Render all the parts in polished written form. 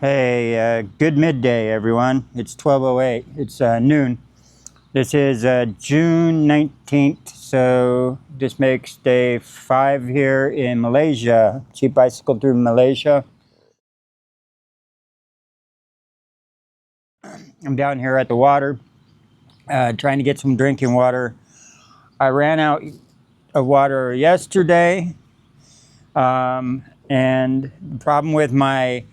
Hey, good midday, everyone. It's 12:08. It's noon. This is June 19th, so this makes day 5 here in Malaysia. Cheap bicycle through Malaysia. I'm down here at the water, trying to get some drinking water. I ran out of water yesterday, and the problem with my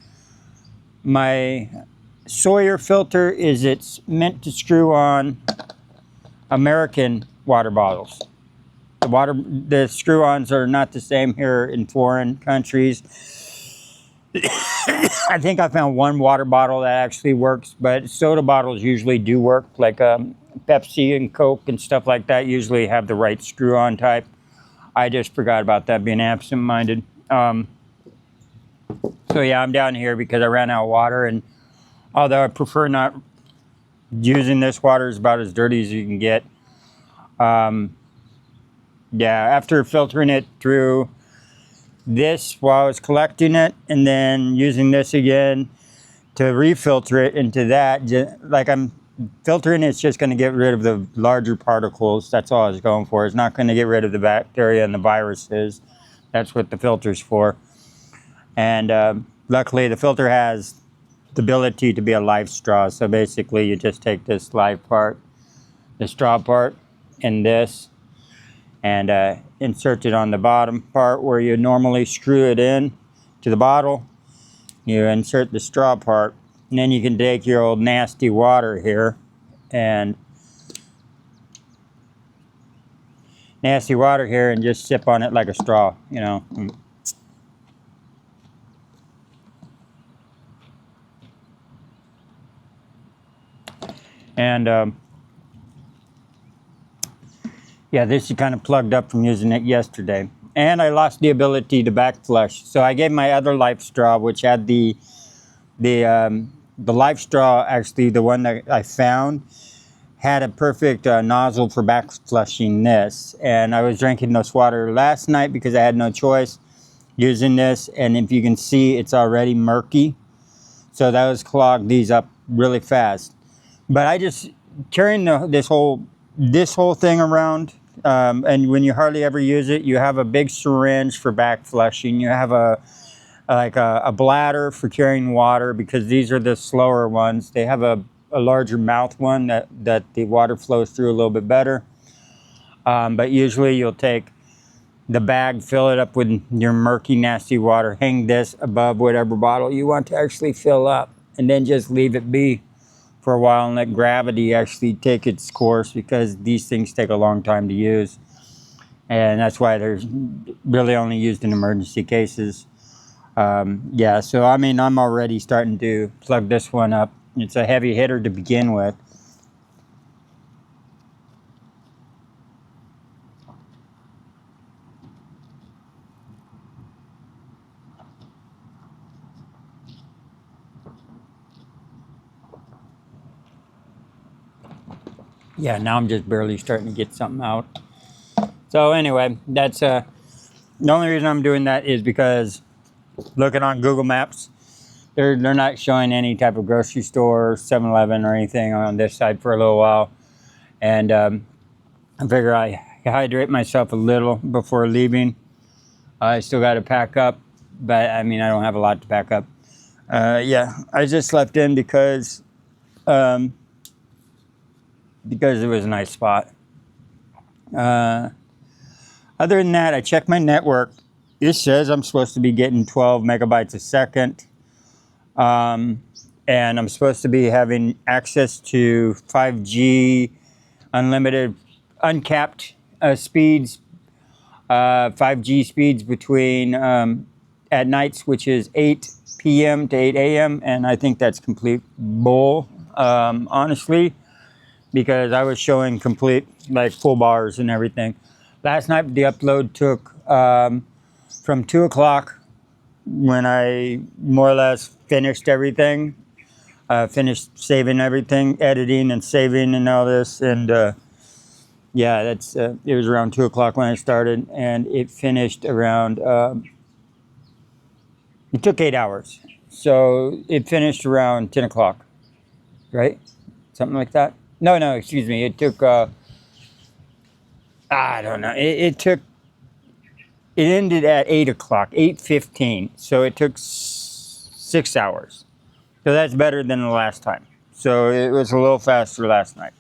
Sawyer filter is it's meant to screw on American water bottles. The screw-ons are not the same here in foreign countries. I think I found one water bottle that actually works, but soda bottles usually do work, like Pepsi and Coke and stuff like that usually have the right screw-on type. I just forgot about that, being absent-minded. So yeah, I'm down here because I ran out of water, and although I prefer not using this water, is about as dirty as you can get. Yeah, after filtering it through this while I was collecting it, and then using this again to refilter it into that, like I'm filtering it's just going to get rid of the larger particles. That's all I was going for. It's not going to get rid of the bacteria and the viruses. That's what the filter's for. And luckily the filter has the ability to be a live straw. So basically you just take this live part, the straw part, and this, and insert it on the bottom part where you normally screw it in to the bottle. You insert the straw part, and then you can take your old nasty water here and just sip on it like a straw, you know. And yeah, this is kind of plugged up from using it yesterday. And I lost the ability to back flush. So I gave my other life straw, which had the life straw, actually the one that I found, had a perfect nozzle for back flushing this. And I was drinking this water last night because I had no choice, using this. And if you can see, it's already murky. So that was clogged these up really fast. But I just, carrying this whole thing around, and when you hardly ever use it, you have a big syringe for back flushing. You have a bladder for carrying water, because these are the slower ones. They have a larger mouth one that the water flows through a little bit better. But usually you'll take the bag, fill it up with your murky, nasty water, hang this above whatever bottle you want to actually fill up, and then just leave it be for a while and let gravity actually take its course, because these things take a long time to use. And that's why they're really only used in emergency cases. Yeah, so I mean, I'm already starting to plug this one up. It's a heavy hitter to begin with. Yeah, now I'm just barely starting to get something out. So anyway, that's the only reason I'm doing that is because looking on Google Maps, they're not showing any type of grocery store, 7-Eleven or anything on this side for a little while. And I figure I hydrate myself a little before leaving. I still got to pack up, but I mean, I don't have a lot to pack up. Yeah, I just left in because it was a nice spot. Other than that, I checked my network. It says I'm supposed to be getting 12 megabytes a second. And I'm supposed to be having access to 5G, unlimited, uncapped speeds, 5G speeds between at nights, which is 8 p.m. to 8 a.m. And I think that's complete bull, honestly, because I was showing complete, like, full bars and everything. Last night, the upload took from 2 o'clock, when I more or less finished everything, finished saving everything, editing and saving and all this. And yeah, that's it was around 2 o'clock when I started, and it finished around, it took 8 hours. So it finished around 10 o'clock, right? Something like that. No, excuse me. It took, I don't know. It ended at 8 o'clock, 8:15. So it took 6 hours. So that's better than the last time. So it was a little faster last night.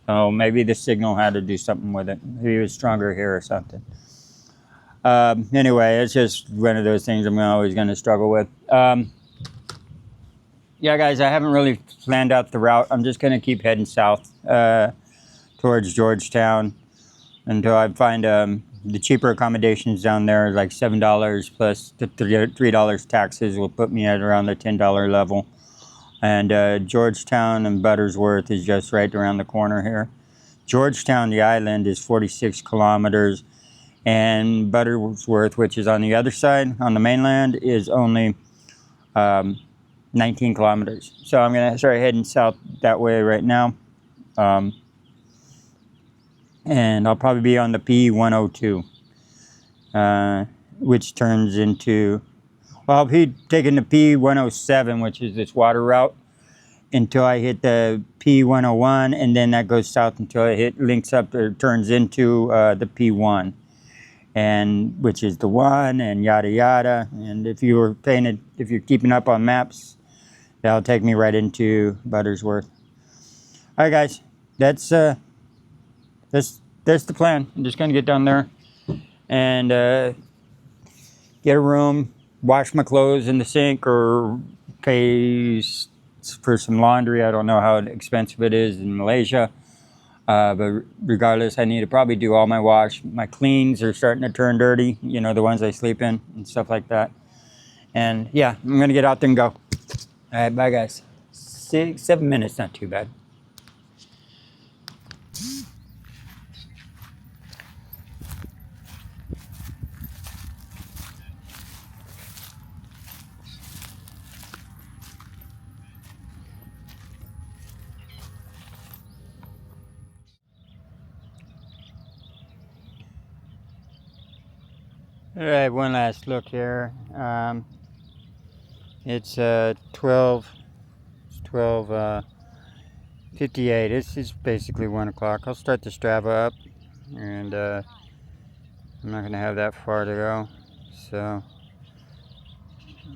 Oh, maybe the signal had to do something with it. Maybe it was stronger here or something. Anyway, it's just one of those things I'm always going to struggle with. Yeah, guys, I haven't really planned out the route. I'm just going to keep heading south towards Georgetown until I find the cheaper accommodations down there, like $7 plus the $3 taxes will put me at around the $10 level. And Georgetown and Butterworth is just right around the corner here. Georgetown, the island, is 46 kilometers. And Butterworth, which is on the other side, on the mainland, is only 19 kilometers. So I'm going to start heading south that way right now. And I'll probably be on the P102, which turns into, well, I'll be taking the P107, which is this water route, until I hit the P101, and then that goes south until it links up or turns into the P1, and which is the one, and yada yada. And if you're keeping up on maps, that'll take me right into Butterworth. All right, guys, that's the plan. I'm just gonna get down there and get a room, wash my clothes in the sink, or pay for some laundry. I don't know how expensive it is in Malaysia, but regardless, I need to probably do all my wash. My cleans are starting to turn dirty, you know, the ones I sleep in and stuff like that. And yeah, I'm gonna get out there and go. All right, bye, guys. 6-7 minutes, not too bad. All right, one last look here. It's 12:58. This is basically 1 o'clock. I'll start the Strava up, and I'm not going to have that far to go, so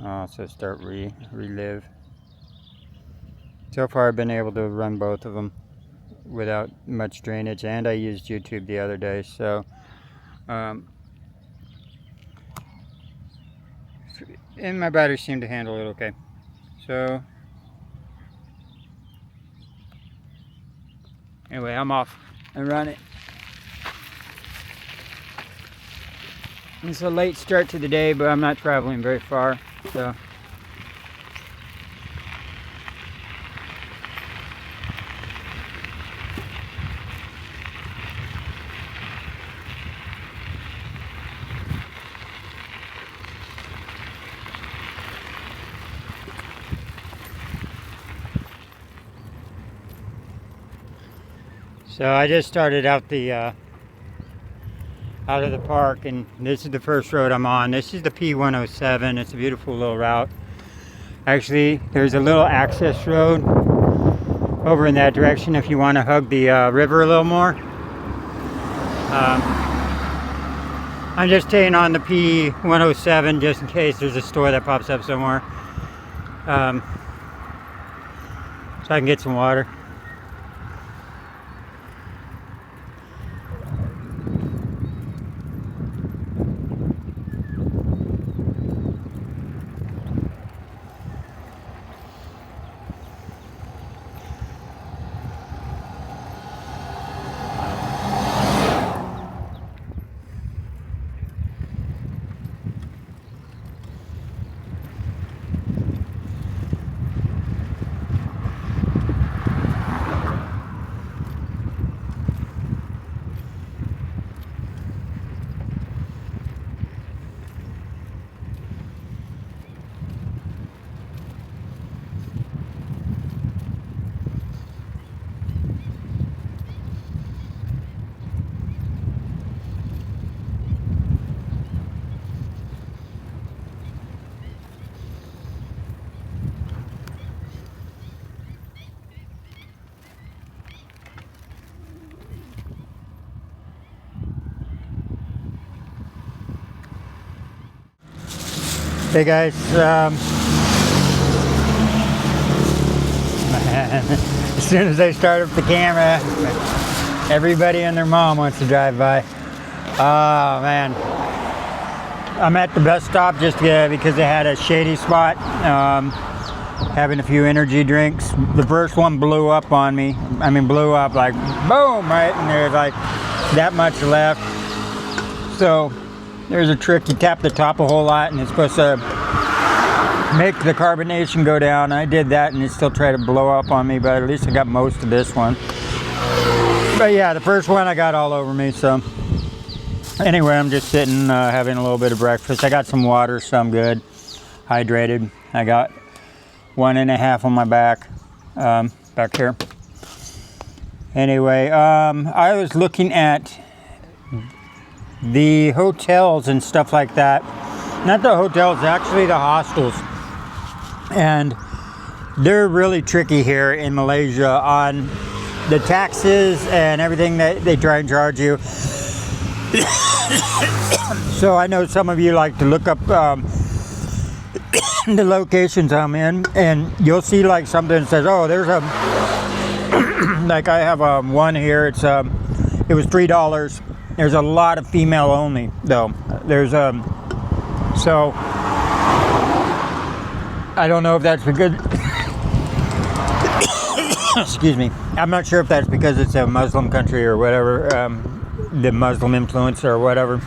I'll also start relive. So far, I've been able to run both of them without much drainage, and I used YouTube the other day, so and my battery seemed to handle it okay. So anyway, I'm off and running. It's a late start to the day, but I'm not traveling very far, so. So I just started out out of the park, and this is the first road I'm on. This is the P107. It's a beautiful little route. Actually, there's a little access road over in that direction if you want to hug the river a little more. I'm just staying on the P107 just in case there's a store that pops up somewhere, so I can get some water. Hey guys, as soon as I start up the camera, everybody and their mom wants to drive by. Oh man, I'm at the bus stop just because they had a shady spot, having a few energy drinks. The first one blew up on me. I mean, blew up like boom, right? And there's like that much left. So there's a trick. You tap the top a whole lot and it's supposed to make the carbonation go down. I did that and it still tried to blow up on me, but at least I got most of this one. But yeah, the first one I got all over me. So anyway, I'm just sitting having a little bit of breakfast. I got some water, so I'm good, hydrated. I got 1.5 on my back, back here. Anyway, I was looking at the hotels and stuff like that. Not the hotels, actually the hostels. And they're really tricky here in Malaysia on the taxes and everything that they try and charge you. So I know some of you like to look up the locations I'm in, and you'll see like something that says, oh, there's a like I have one here, it was $3. There's a lot of female only though. There's so I don't know if that's because excuse me, I'm not sure if that's because it's a Muslim country or whatever, the Muslim influence or whatever.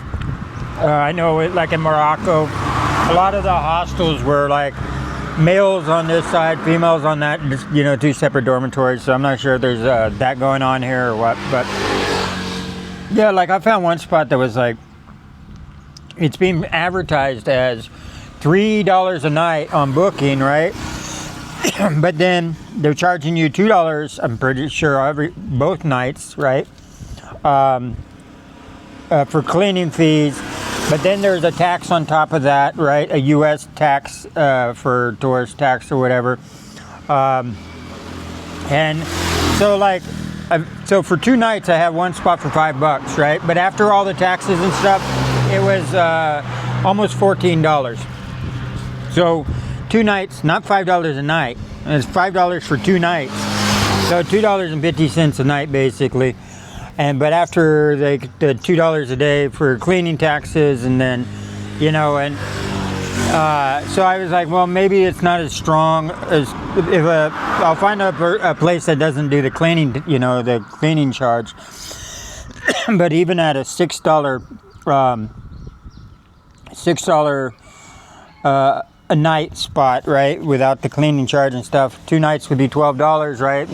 I know it, like in Morocco, a lot of the hostels were like males on this side, females on that, just, you know, 2 separate dormitories. So I'm not sure if there's that going on here or what, but yeah, like I found one spot that was like, it's being advertised as $3 a night on Booking, right? But then they're charging you $2, I'm pretty sure, both nights, right? For cleaning fees. But then there's a tax on top of that, right? A U.S. tax for tourist tax or whatever. And so like, so for 2 nights I have one spot for $5, right? But after all the taxes and stuff, it was almost $14. So 2 nights, not $5 a night. It's $5 for 2 nights. So $2.50 a night basically. But after the $2 a day for cleaning taxes, and then, you know, and so I was like, well, maybe it's not as strong as if I'll find a place that doesn't do the cleaning, you know, the cleaning charge. But even at a $6 a night spot, right, without the cleaning charge and stuff, 2 nights would be $12, right?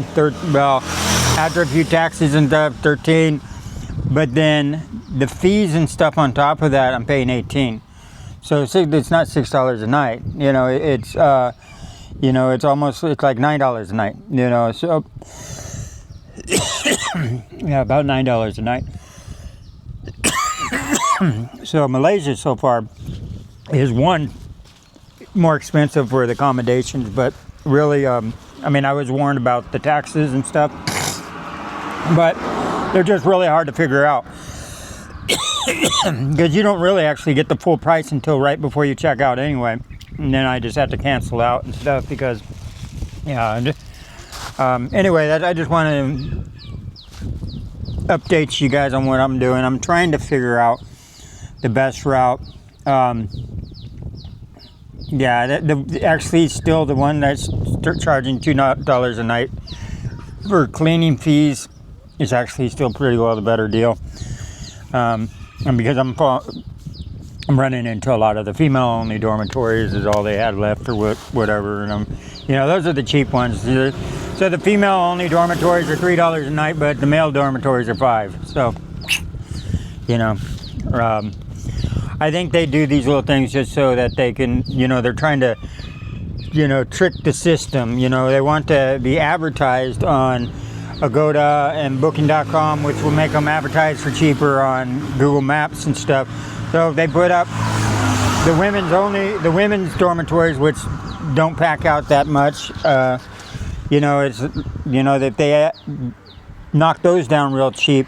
Well, after a few taxes and stuff, 13. But then the fees and stuff on top of that, I'm paying 18. So it's not $6 a night. You know, it's you know, it's like $9 a night. You know, so yeah, about $9 a night. So Malaysia so far is one more expensive for the accommodations, but really, I mean, I was warned about the taxes and stuff, but they're just really hard to figure out because you don't really actually get the full price until right before you check out anyway. And then I just have to cancel out and stuff because, yeah. Anyway, I just want to update you guys on what I'm doing. I'm trying to figure out the best route. Yeah, actually still the one that's charging $2 a night for cleaning fees is actually still pretty well the better deal. And because I'm running into a lot of the female-only dormitories is all they had left or whatever, and you know, those are the cheap ones. So the female-only dormitories are $3 a night, but the male dormitories are $5. So, you know, I think they do these little things just so that they can, you know, they're trying to, you know, trick the system. You know, they want to be advertised on Agoda and Booking.com, which will make them advertise for cheaper on Google Maps and stuff. So they put up the women's dormitories, which don't pack out that much. You know, it's, you know, that they knock those down real cheap,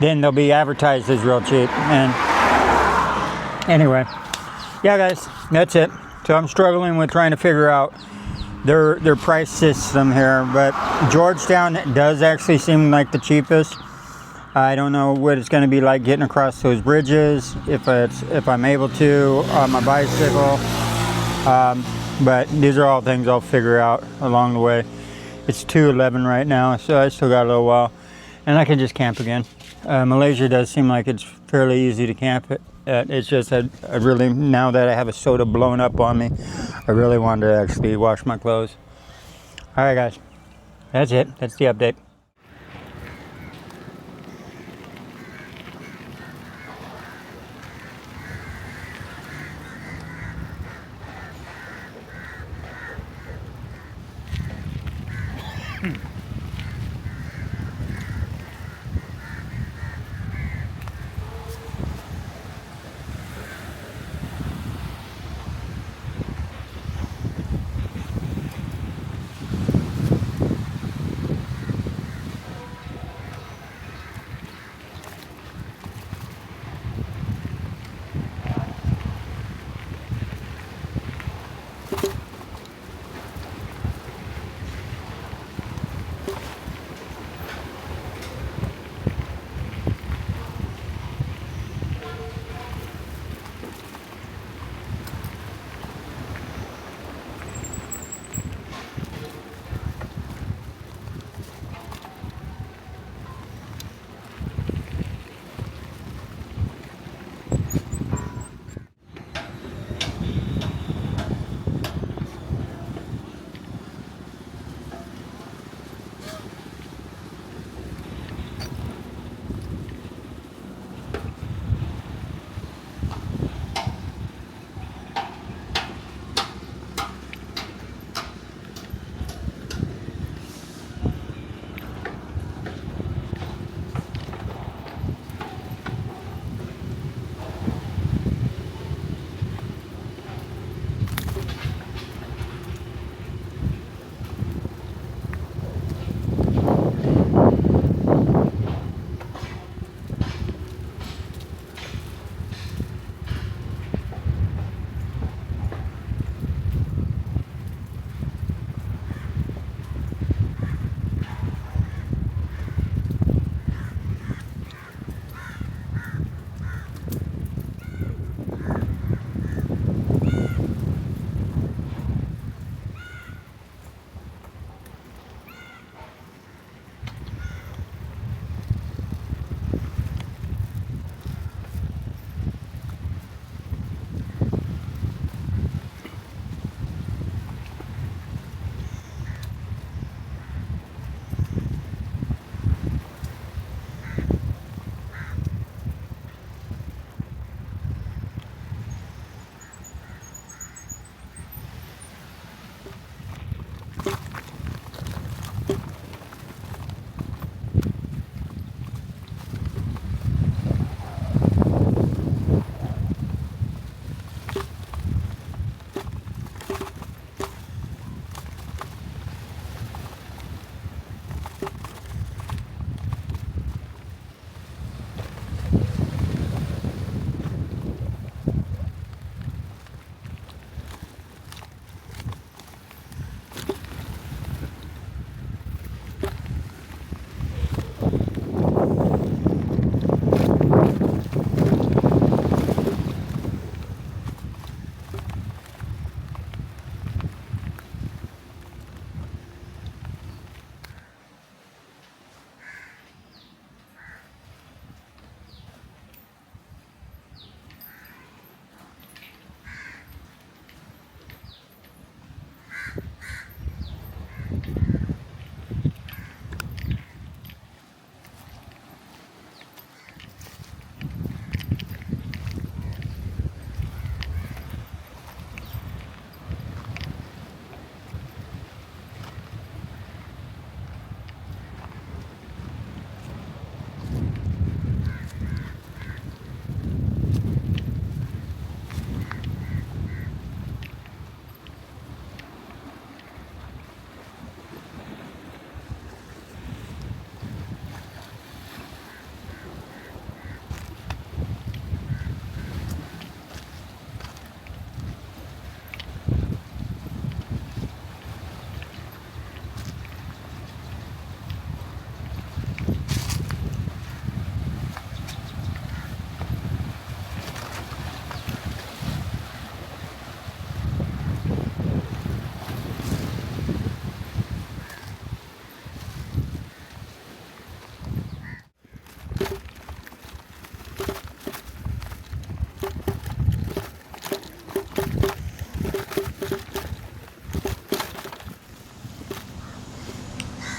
then they'll be advertised as real cheap. And anyway, yeah, guys, that's it. So So I'm struggling with trying to figure out their price system here, but Georgetown does actually seem like the cheapest. I don't know what it's going to be like getting across those bridges if I'm able to on my bicycle, but these are all things I'll figure out along the way. It's 2:11 right now, so I still got a little while, and I can just camp again. Malaysia does seem like it's fairly easy to camp at. It's just I really, now that I have a soda blown up on me, I really wanted to actually wash my clothes. All right, guys, that's it. That's the update.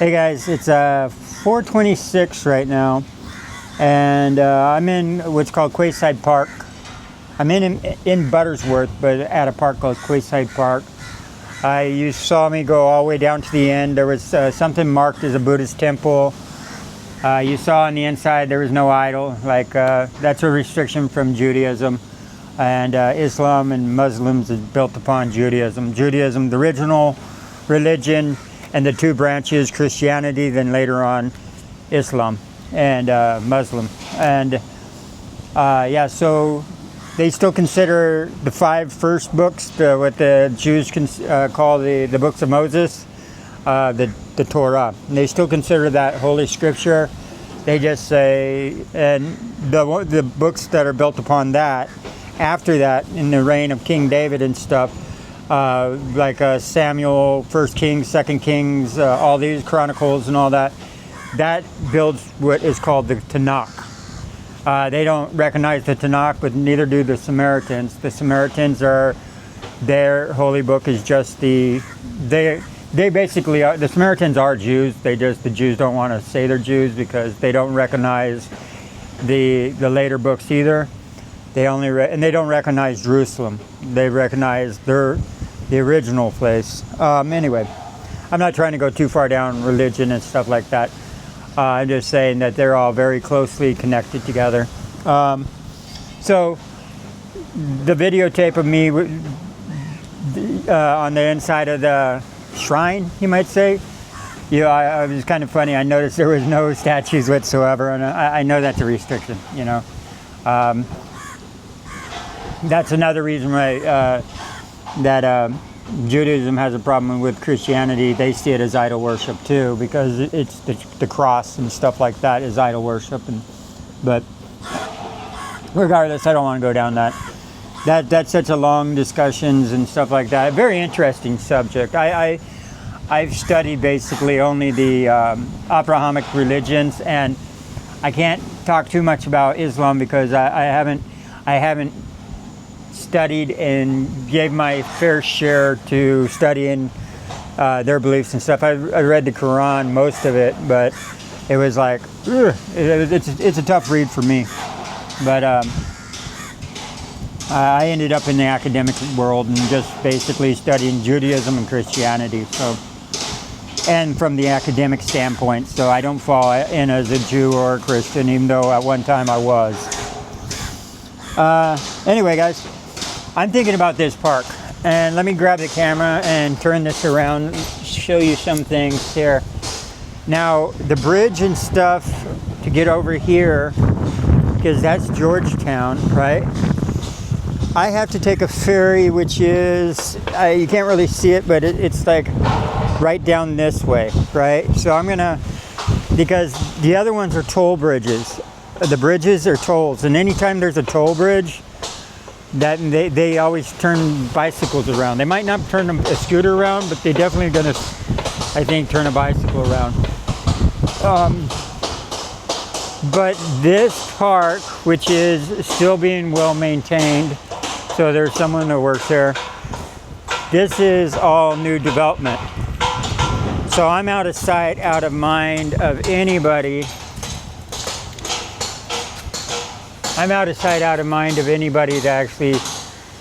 Hey guys, it's 4:26 right now, and I'm in what's called Quayside Park. I'm in Butterworth, but at a park called Quayside Park. You saw me go all the way down to the end. There was something marked as a Buddhist temple. You saw on the inside there was no idol. Like that's a restriction from Judaism, and Islam and Muslims is built upon Judaism. Judaism, the original religion, and the two branches, Christianity, then later on Islam and Muslim. And yeah, so they still consider the 5 first books, what the Jews call the books of Moses, the Torah. And they still consider that Holy Scripture. They just say, and the books that are built upon that, after that, in the reign of King David and stuff, like Samuel, 1 Kings, 2 Kings, all these Chronicles and all that, that builds what is called the Tanakh. They don't recognize the Tanakh, but neither do the Samaritans. The Samaritans their holy book is just they basically are, the Samaritans are Jews. The Jews don't want to say they're Jews because they don't recognize the later books either. They and they don't recognize Jerusalem. They recognize the original place. Anyway, I'm not trying to go too far down religion and stuff like that. I'm just saying that they're all very closely connected together. So the videotape of me on the inside of the shrine, you might say, I was kind of funny. I noticed there was no statues whatsoever, and I know that's a restriction, you know. That's another reason why that Judaism has a problem with Christianity. They see it as idol worship too, because it's the cross and stuff like that is idol worship. But regardless, I don't want to go down that's such a long discussions and stuff like that. A very interesting subject. I've studied basically only the Abrahamic religions, and I can't talk too much about Islam because I haven't studied and gave my fair share to studying their beliefs and stuff. I read the Quran, most of it, but it was like, it's a tough read for me. But I ended up in the academic world and just basically studying Judaism and Christianity. So, and from the academic standpoint, so I don't fall in as a Jew or a Christian, even though at one time I was. Anyway, guys, I'm thinking about this park, and let me grab the camera and turn this around, show you some things here. Now, the bridge and stuff to get over here, because that's Georgetown, right? I have to take a ferry, which is, you can't really see it, but it's like right down this way, right? So I'm gonna, because the other ones are toll bridges. The bridges are tolls, and anytime there's a toll bridge, that they always turn bicycles around. They might not turn a scooter around, but they definitely gonna, I think, turn a bicycle around. But this park, which is still being well maintained, so there's someone that works there, this is all new development. So I'm out of sight, out of mind of anybody. I'm out of sight, out of mind of anybody to actually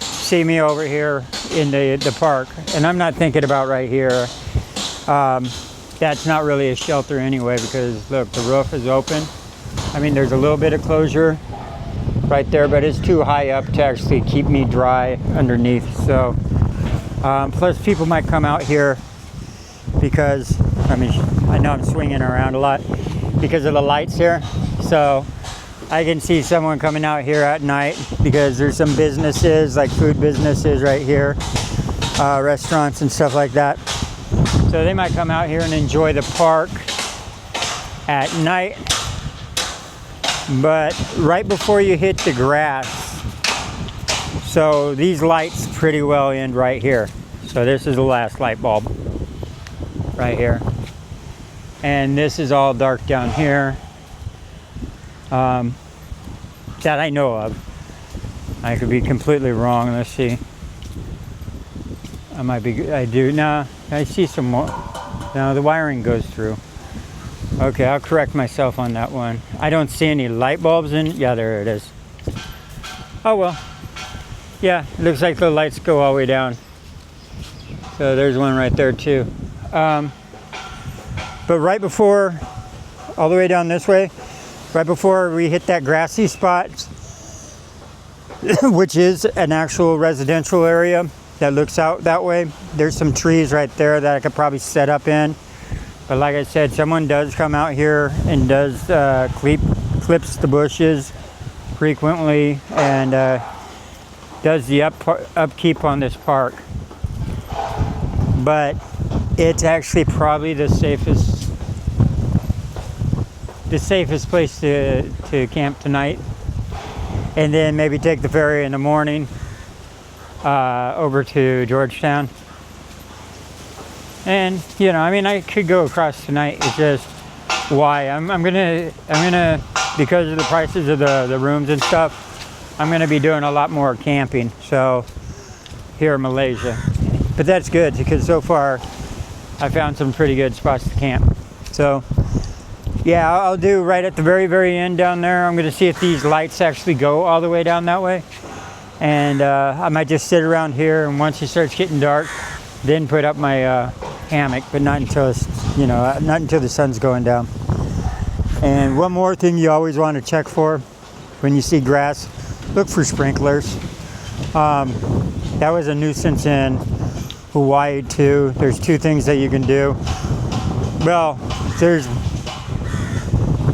see me over here in the park. And I'm not thinking about right here. That's not really a shelter anyway, because look, the roof is open. I mean, there's a little bit of closure right there, but it's too high up to actually keep me dry underneath. So, plus people might come out here because, I mean, I know I'm swinging around a lot because of the lights here. So I can see someone coming out here at night because there's some businesses, like food businesses right here, restaurants and stuff like that. So they might come out here and enjoy the park at night. But right before you hit the grass, so these lights pretty well end right here. So this is the last light bulb right here. And this is all dark down here. That I know of. I could be completely wrong. Let's see. I do. No, I see some more. No, the wiring goes through. Okay, I'll correct myself on that one. I don't see any light bulbs in. Yeah, there it is. Oh well. Yeah, it looks like the lights go all the way down. So there's one right there too. But right before, all the way down this way, right before we hit that grassy spot, which is an actual residential area that looks out that way, there's some trees right there that I could probably set up in. But like I said, someone does come out here and does clips the bushes frequently and does the upkeep on this park. But it's actually probably the safest place to camp tonight, and then maybe take the ferry in the morning over to Georgetown. And you know, I mean, I could go across tonight. It's just why I'm gonna because of the prices of the rooms and stuff, I'm gonna be doing a lot more camping. So here in Malaysia, but that's good because so far I found some pretty good spots to camp. So yeah, I'll do right at the very end down there. I'm gonna see if these lights actually go all the way down that way, and I might just sit around here, and once it starts getting dark, then put up my hammock, but not until not until the sun's going down. And one more thing you always want to check for when you see grass, look for sprinklers. That was a nuisance in Hawaii too. There's two things that you can do. Well, there's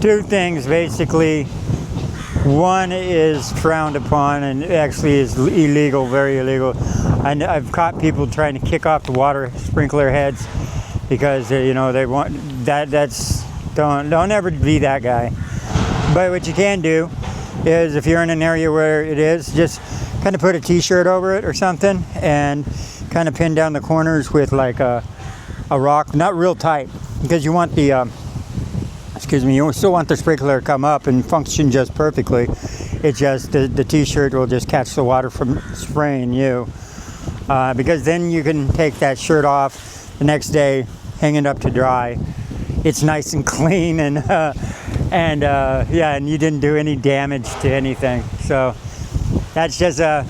two things basically. One is frowned upon and actually is illegal, very illegal. And I've caught people trying to kick off the water sprinkler heads because they want that's don't ever be that guy. But what you can do is, if you're in an area where it is, just kind of put a t-shirt over it or something and kind of pin down the corners with like a rock, not real tight, because you want the you still want the sprinkler to come up and function just perfectly. It's just the t-shirt will just catch the water from spraying you, because then you can take that shirt off the next day, hang it up to dry. It's nice and clean, and and you didn't do any damage to anything. So that's just a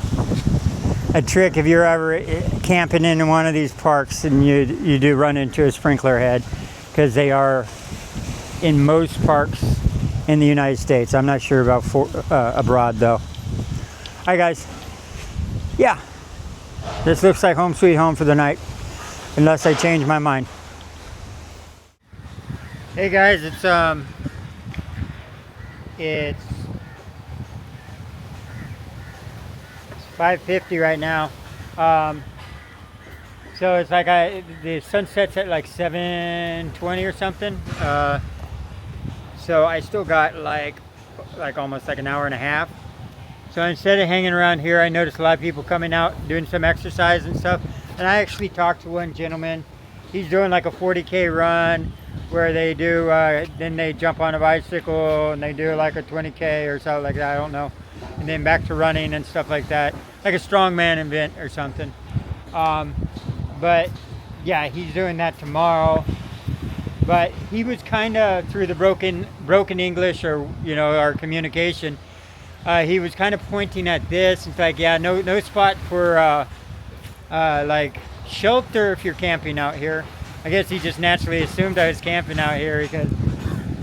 trick if you're ever camping in one of these parks and you do run into a sprinkler head, because they are in most parks in the United States. I'm not sure about abroad though. Hi guys. Yeah, this looks like home sweet home for the night, unless I change my mind. Hey guys, it's 5:50 right now. So it's like the sun sets at like 7:20 or something. So I still got like almost like an hour and a half. So instead of hanging around here, I noticed a lot of people coming out doing some exercise and stuff. And I actually talked to one gentleman. He's doing like a 40K run where they do, then they jump on a bicycle and they do like a 20K or something like that, I don't know. And then back to running and stuff like that, like a strongman event or something. But yeah, he's doing that tomorrow. But he was kind of, through the broken English, or our communication, he was kind of pointing at this. It's like, yeah, no spot for like shelter if you're camping out here. I guess he just naturally assumed I was camping out here because,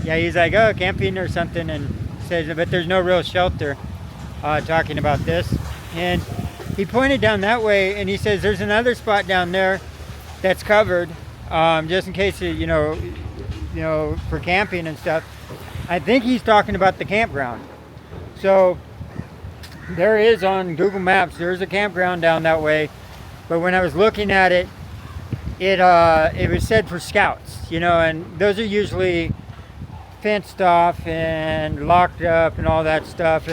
yeah, he's like, oh, camping or something, and says, but there's no real shelter, talking about this. And he pointed down that way, and he says there's another spot down there that's covered, just in case, for camping and stuff. I think he's talking about the campground. So there is, on Google Maps, there's a campground down that way. But when I was looking at it, it was said for scouts, and those are usually fenced off and locked up and all that stuff.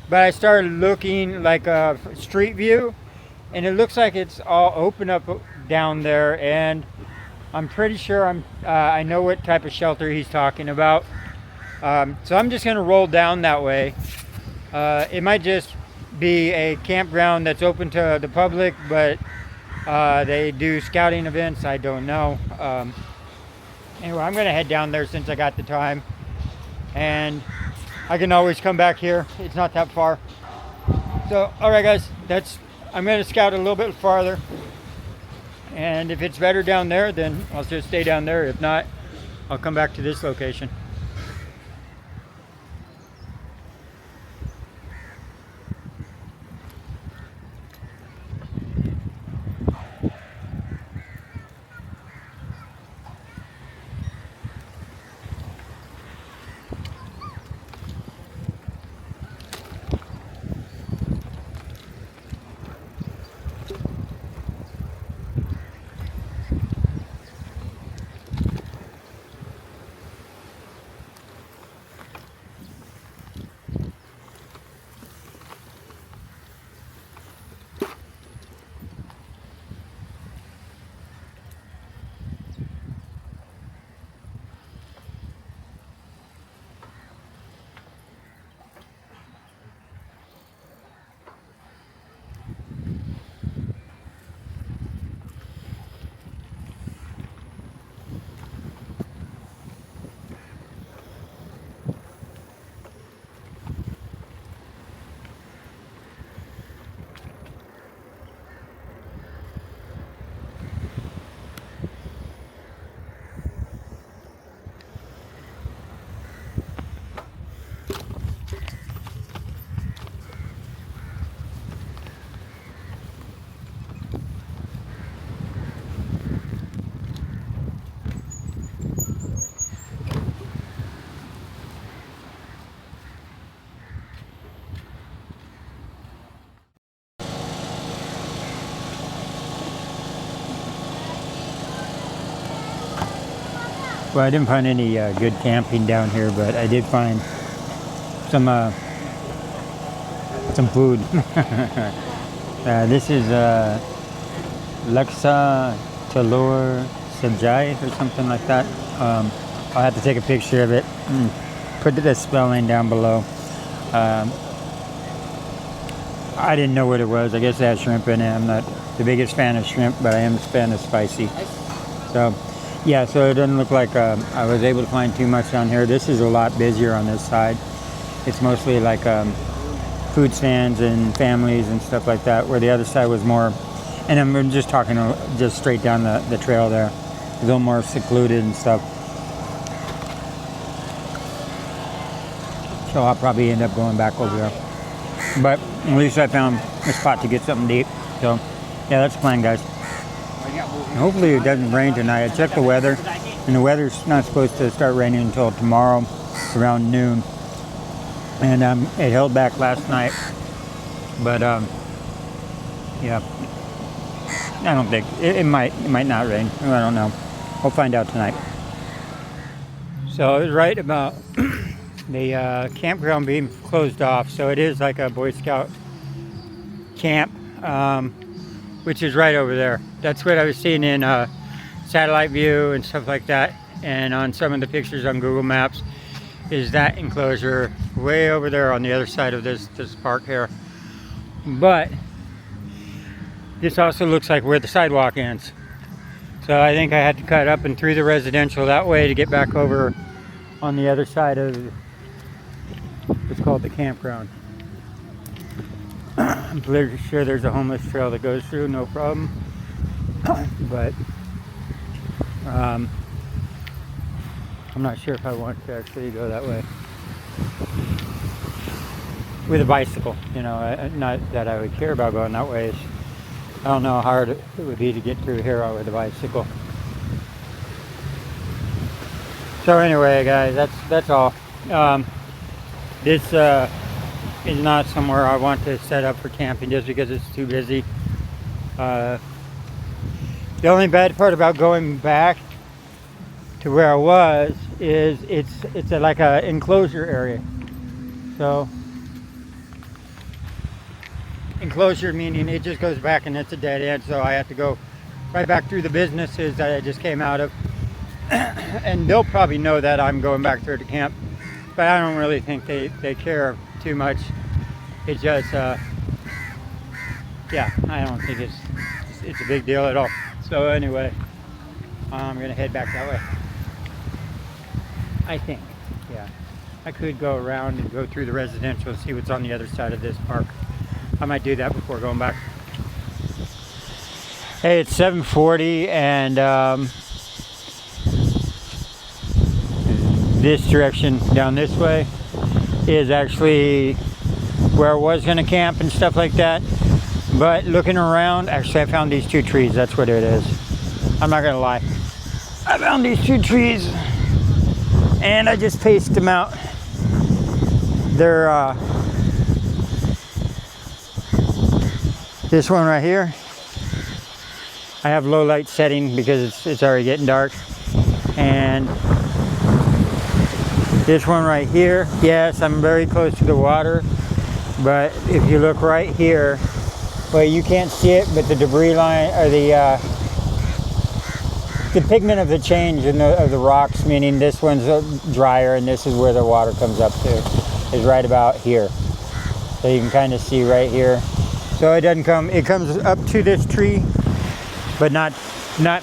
But I started looking like a street view, and it looks like it's all open up down there. And I'm pretty sure I know what type of shelter he's talking about. So I'm just gonna roll down that way. It might just be a campground that's open to the public, but they do scouting events. I don't know. Anyway, I'm gonna head down there since I got the time, and I can always come back here. It's not that far. So, all right, guys, I'm gonna scout a little bit farther, and if it's better down there, then I'll just stay down there. If not, I'll come back to this location. Well, I didn't find any good camping down here, but I did find some food. This is Laksa Telur Sajai or something like that. I'll have to take a picture of it and put the spelling down below. I didn't know what it was. I guess it has shrimp in it. I'm not the biggest fan of shrimp, but I am a fan of spicy. So, yeah, so it doesn't look like I was able to find too much down here. This is a lot busier on this side. It's mostly like food stands and families and stuff like that, where the other side was more, and I'm just talking just straight down the trail there, a little more secluded and stuff. So I'll probably end up going back over there. But at least I found a spot to get something to eat. So, yeah, that's the plan, guys. Hopefully it doesn't rain tonight. I checked the weather, and the weather's not supposed to start raining until tomorrow around noon. And it held back last night, but yeah, I don't think it might not rain. I don't know. We'll find out tonight. So I was right about the campground being closed off. So it is like a Boy Scout camp, which is right over there. That's what I was seeing in satellite view and stuff like that, and on some of the pictures on Google Maps. Is that enclosure way over there on the other side of this park here. But this also looks like where the sidewalk ends. So I think I had to cut up and through the residential that way to get back over on the other side of what's called the campground. I'm pretty sure there's a homeless trail that goes through, no problem. But I'm not sure if I want to actually go that way with a bicycle. You know, not that I would care about going that way. I don't know how hard it would be to get through here with a bicycle. So anyway, guys, that's all. This is not somewhere I want to set up for camping just because it's too busy. The only bad part about going back to where I was is it's like a enclosure area. So enclosure meaning it just goes back and it's a dead end, so I have to go right back through the businesses that I just came out of. And they'll probably know that I'm going back there to camp, but I don't really think they care too much. It's just yeah, I don't think it's a big deal at all. So anyway, I'm gonna head back that way. I think, yeah. I could go around and go through the residential and see what's on the other side of this park. I might do that before going back. Hey, it's 7:40 and this direction down this way is actually where I was gonna camp and stuff like that. But looking around, actually I found these 2 trees, that's what it is. I'm not gonna lie. I found these 2 trees and I just paced them out. They're this one right here. I have low light setting because it's already getting dark. And this one right here, yes, I'm very close to the water, but if you look right here, well, you can't see it, but the debris line, or the pigment of the change of the rocks, meaning this one's drier and this is where the water comes up to, is right about here. So you can kind of see right here. So it doesn't come, it comes up to this tree, but not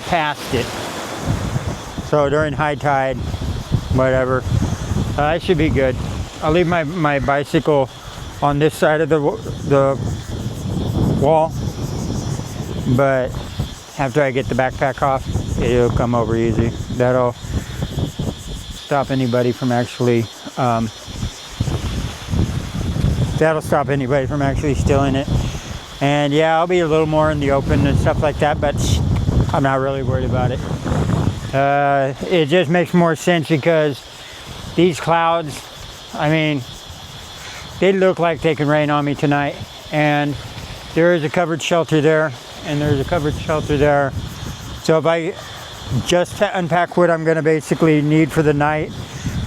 past it. So during high tide, whatever, I should be good. I'll leave my bicycle on this side of the wall, but after I get the backpack off, it'll come over easy. That'll stop anybody from actually stealing it. And yeah, I'll be a little more in the open and stuff like that, but I'm not really worried about it. It just makes more sense because these clouds, I mean, they look like they can rain on me tonight. And there is a covered shelter there, and there's a covered shelter there. So if I just unpack what I'm gonna basically need for the night,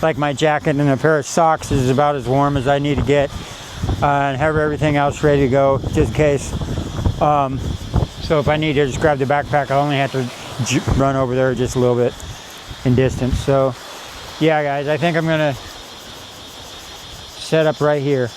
like my jacket and a pair of socks is about as warm as I need to get, and have everything else ready to go just in case. So if I need to just grab the backpack, I only have to run over there just a little bit in distance. So yeah, guys, I think I'm gonna set up right here.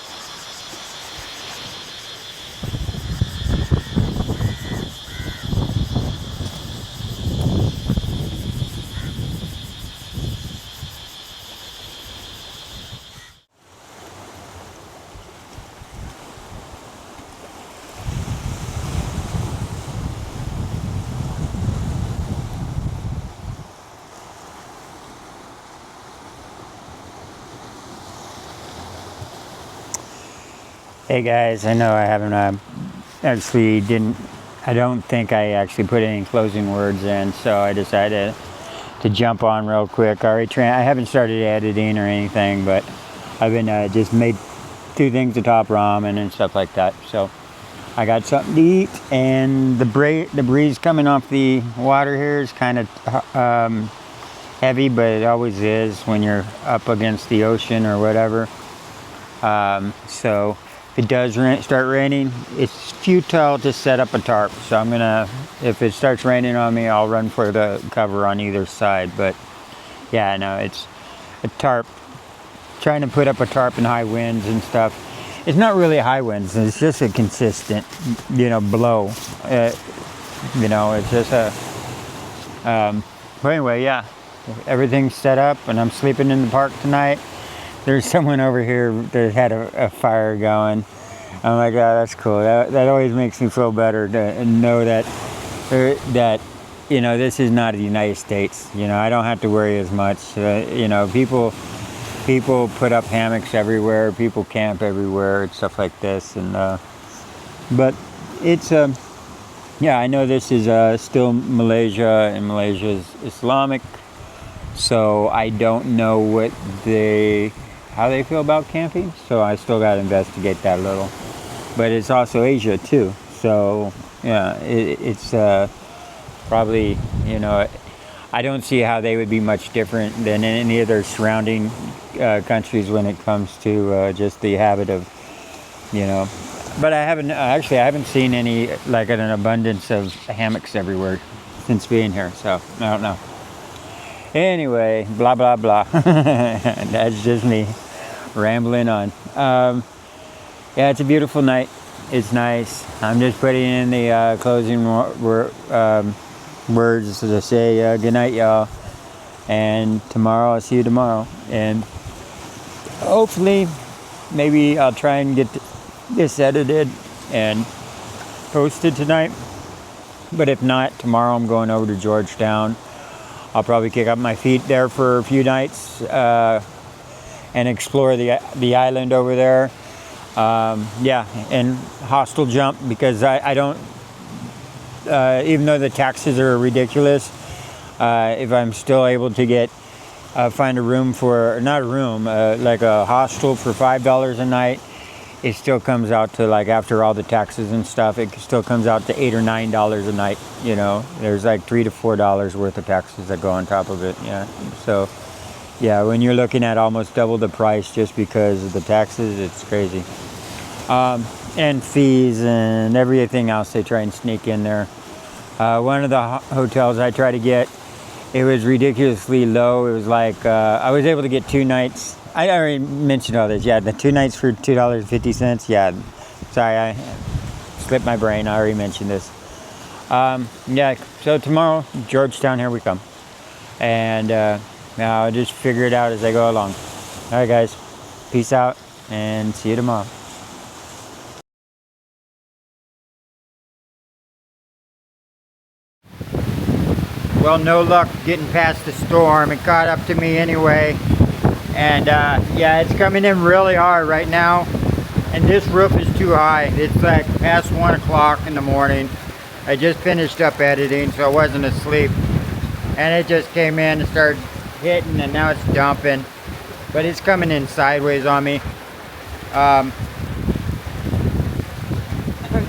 Hey guys, I know I haven't I don't think I actually put any closing words in, so I decided to jump on real quick. I haven't started editing or anything, but I've been just made 2 things of top ramen and stuff like that. So I got something to eat, and the breeze coming off the water here is kind of heavy, but it always is when you're up against the ocean or whatever. So if it does start raining, it's futile to set up a tarp. So I'm gonna, if it starts raining on me, I'll run for the cover on either side. But yeah, no, it's a tarp. Trying to put up a tarp in high winds and stuff. It's not really high winds. It's just a consistent, blow. It's just a. But anyway, yeah, everything's set up, and I'm sleeping in the park tonight. There's someone over here that had a fire going. I'm like, oh, that's cool. That always makes me feel better to know that this is not the United States. I don't have to worry as much. People put up hammocks everywhere. People camp everywhere and stuff like this. And but it's yeah, I know this is still Malaysia, and Malaysia is Islamic, so I don't know how they feel about camping, so I still got to investigate that a little. But it's also Asia too, so yeah, it's probably, I don't see how they would be much different than any of their surrounding countries when it comes to just the habit of, but I haven't seen any, like, an abundance of hammocks everywhere since being here, so I don't know. Anyway, blah, blah, blah. That's just me rambling on. Yeah, it's a beautiful night. It's nice. I'm just putting in the closing words to say good night, y'all. And tomorrow, I'll see you tomorrow. And hopefully, maybe I'll try and get this edited and posted tonight. But if not, tomorrow I'm going over to Georgetown. I'll probably kick up my feet there for a few nights and explore the island over there. Yeah, and hostel jump, because I don't, even though the taxes are ridiculous, if I'm still able to find a room for, not a room, like a hostel for $5 a night, it still comes out to, like, after all the taxes and stuff, it still comes out to $8 or $9 a night. You know, there's like $3 to $4 worth of taxes that go on top of it. Yeah, so yeah, when you're looking at almost double the price just because of the taxes, it's crazy. And fees and everything else they try and sneak in there. One of the hotels I tried to get, it was ridiculously low. It was like, I was able to get 2 nights. I already mentioned all this. Yeah, the 2 nights for $2.50. Yeah, sorry, I slipped my brain. I already mentioned this. Yeah, so tomorrow, Georgetown, here we come. And I'll just figure it out as I go along. All right, guys. Peace out, and see you tomorrow. Well, no luck getting past the storm. It caught up to me anyway. And yeah, it's coming in really hard right now. And this roof is too high. It's like past 1 o'clock in the morning. I just finished up editing, so I wasn't asleep. And it just came in and started hitting, and now it's dumping. But it's coming in sideways on me.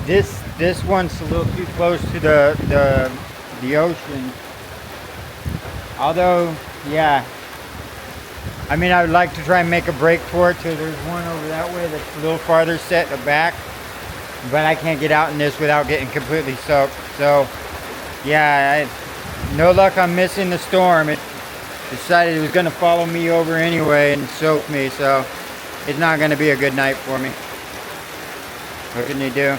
This one's a little too close to the ocean. Although, yeah, I mean, I would like to try and make a break for it. So there's one over that way that's a little farther set in the back, but I can't get out in this without getting completely soaked. So yeah, no luck on missing the storm. It decided it was going to follow me over anyway and soak me, so it's not going to be a good night for me. What can you do?